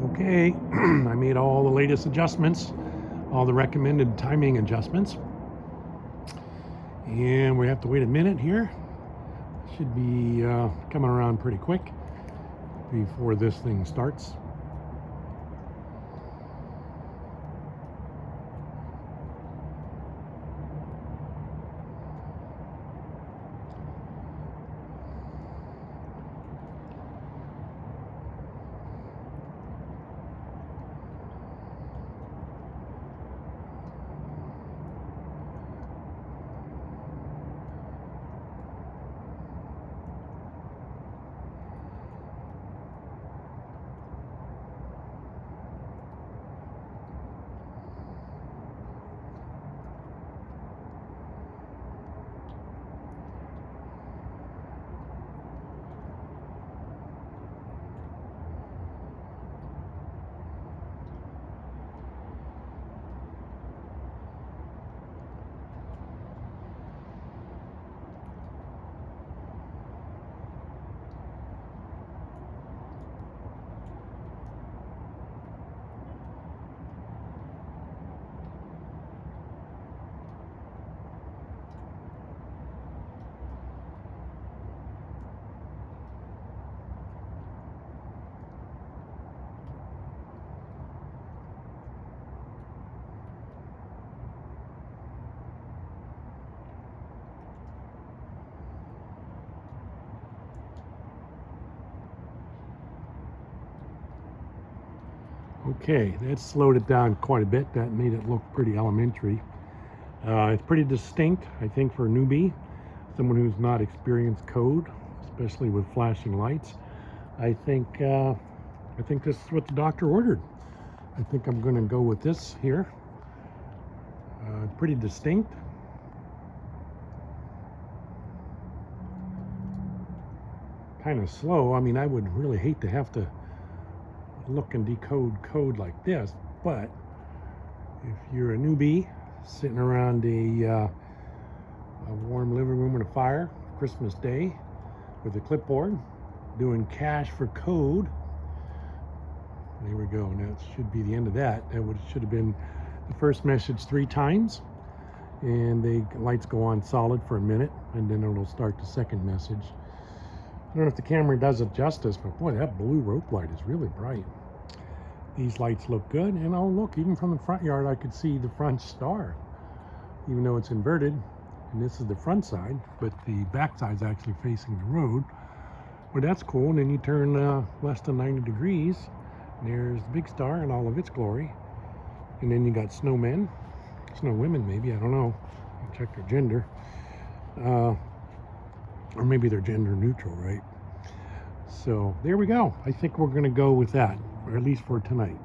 Okay, I made all the latest adjustments, all the recommended timing adjustments. And we have to wait a minute here. Should be coming around pretty quick before this thing starts. Okay, that slowed it down quite a bit. That made it look pretty elementary. It's pretty distinct, I think, for a newbie, someone who's not experienced code, especially with flashing lights. I think this is what the doctor ordered. I think I'm going to go with this here. Pretty distinct. Kind of slow. I mean, I would really hate to have to look and decode code like this, but if you're a newbie sitting around a warm living room with a fire, Christmas Day, with a clipboard, doing cache for code, there we go. Now it should be the end of that. Should have been the first message 3 times, and the lights go on solid for a minute, and then it'll start the second message. I don't know if the camera does it justice, but boy, that blue rope light is really bright. These lights look good, and oh look, even from the front yard I could see the front star, even though it's inverted, and this is the front side, but the back side's actually facing the road. Well, that's cool. And then you turn less than 90 degrees, and there's the big star in all of its glory, and then you got snowmen, snow women maybe, I don't know, check their gender. Or maybe they're gender neutral, right? So there we go. I think we're going to go with that, or at least for tonight.